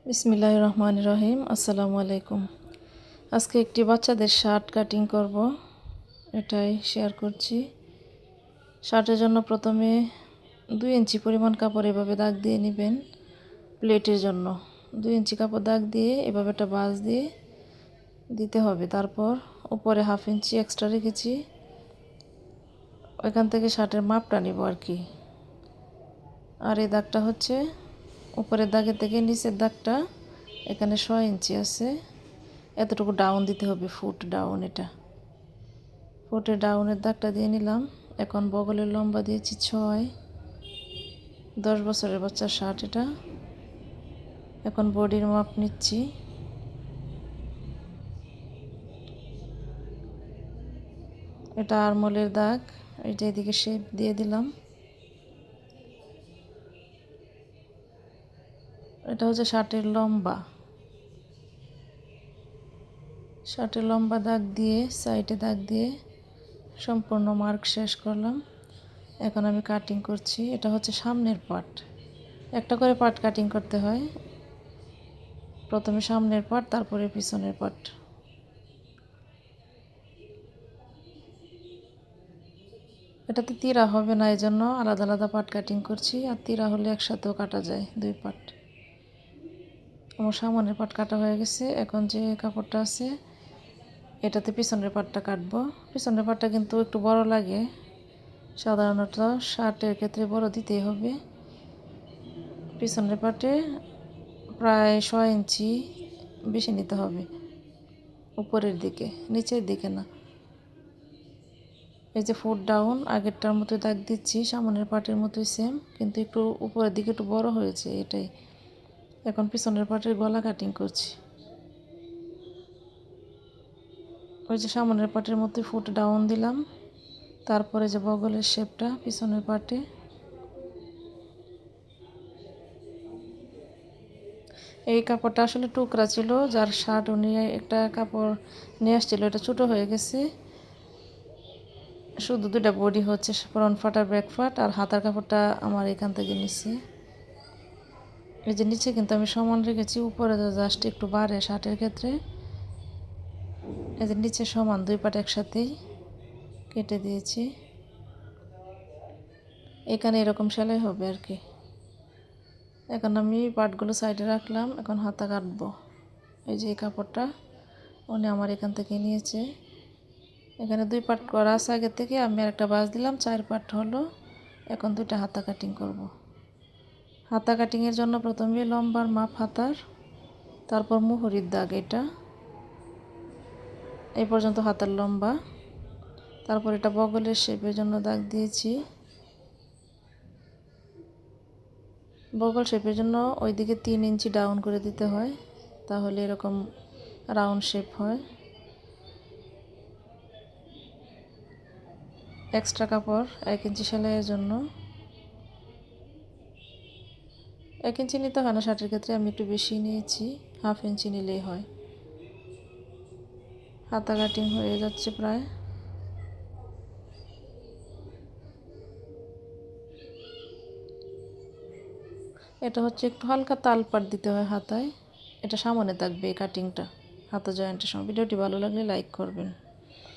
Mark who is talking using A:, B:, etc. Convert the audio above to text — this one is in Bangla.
A: বিসমিল্লাহির রহমানির রহিম। আসসালামু আলাইকুম। আজকে একটি বাচ্চাদের শার্ট কাটিং করব, এটাই শেয়ার করছি। শার্টের জন্য প্রথমে 2 ইঞ্চি পরিমাণ কাপড় এভাবে দাগ দিয়ে নেবেন। প্লেটের জন্য 2 ইঞ্চি কাপড় দাগ দিয়ে এভাবে একটা বাঁশ দিয়ে দিতে হবে। তারপর উপরে 1/2 ইঞ্চি এক্সট্রা রেখেছি, ওইখান থেকে শার্টের মাপটা নিব আর কি। আর এই দাগটা হচ্ছে উপরের দাগের থেকে নিচের দাগটা, এখানে 6 ইঞ্চি আছে, এতটুকু ডাউন দিতে হবে, ফুট ডাউন। এটা ফুটের ডাউনের দাগটা দিয়ে নিলাম। এখন বগলের লম্বা দিয়েছি 6। 10 বছরের বাচ্চার শার্ট এটা। এখন বডির মাপ নিচ্ছি। এটা আরমোলের দাগ, এটা এদিকে শেপ দিয়ে দিলাম। এটা হচ্ছে শার্টের লম্বা। শার্টের লম্বা দাগ দিয়ে সাইডে দাগ দিয়ে সম্পূর্ণ মার্ক শেষ করলাম। এখন আমি কাটিং করছি। এটা হচ্ছে সামনের পার্ট, একটা করে পার্ট কাটিং করতে হয়। প্রথমে সামনের পার্ট, তারপরে পিছনের পার্ট। এটাতে তিরা হবে না, এই জন্য আলাদা আলাদা পার্ট কাটিং করছি। আর তিরা হলে একসাথেও কাটা যায় 2 পার্ট। আমার সামনের পার্ট কাটা হয়ে গেছে। এখন যে কাপড়টা আছে এটাতে পিছনের পার্টটা কাটবো। পিছনের পার্টটা কিন্তু একটু বড় লাগে, সাধারণত শার্টের ক্ষেত্রে বড় দিতেই হবে। পিছনের পার্টে প্রায় 6 ইঞ্চি বেশি নিতে হবে, উপরের দিকে, নিচের দিকে না। এই যে ফুট ডাউন, আগেরটার মতো দাগ দিচ্ছি, সামনের পার্টের মতোই সেম, কিন্তু একটু উপরের দিকে একটু বড় হয়েছে, এটাই। এখন পিছনের পার্টের গলা কাটিং করছি। ওই যে সামনের পার্টের মতোই ফুট ডাউন দিলাম। তারপরে যে বগলের শেপটা পিছনের পার্টে, এই কাপড়টা আসলে টুকরা ছিল, যার শার্ট উনি একটা কাপড় নিয়ে আসছিল, এটা ছোটো হয়ে গেছে। শুধু 2টা বডি হচ্ছে, ফ্রন্ট পার্ট আর ব্যাক পার্ট, আর হাতার কাপড়টা আমার এখান থেকে নিচ্ছে। এই যে নিচে কিন্তু আমি সমান রেখেছি, উপরে জাস্ট একটু বাড়ে শার্টের ক্ষেত্রে। এই যে নিচে সমান 2 পার্ট একসাথেই কেটে দিয়েছি। এখানে এরকম সেলাই হবে আর কি। এখন আমি পার্টগুলো সাইডে রাখলাম, এখন হাতা কাটবো। এই যে এই কাপড়টা উনি আমার এখান থেকে নিয়েছে। এখানে 2 পার্ট করা আছে আগে থেকে, আমি আর একটা বাঁশ দিলাম, 4 পার্ট হলো। এখন 2টা হাতা কাটিং করব। হাতা কাটিংয়ের জন্য প্রথমে লম্বার মাপ হাতার, তারপর মুহুরির দাগ, এটা এই পর্যন্ত হাতার লম্বা। তারপর এটা বগলের শেপের জন্য দাগ দিয়েছি। বগল শেপের জন্য ওইদিকে 3 ইঞ্চি ডাউন করে দিতে হয়, তাহলে এরকম রাউন্ড শেপ হয়। এক্সট্রা কাপড় 1 ইঞ্চি সেলাইয়ের জন্য। 1 ইঞ্চি নিতে হয় না শার্টের ক্ষেত্রে, আমি একটু বেশি নিয়েছি, 1/2 ইঞ্চি নিলেই হয়। হাতা কাটিং হয়ে যাচ্ছে প্রায়। এটা হচ্ছে একটু হালকা তালপাট দিতে হয় হাতায়, এটা সামনে থাকবে এই কাটিংটা হাতা জয়েন্টের সময়। ভিডিওটি ভালো লাগলে লাইক করবেন।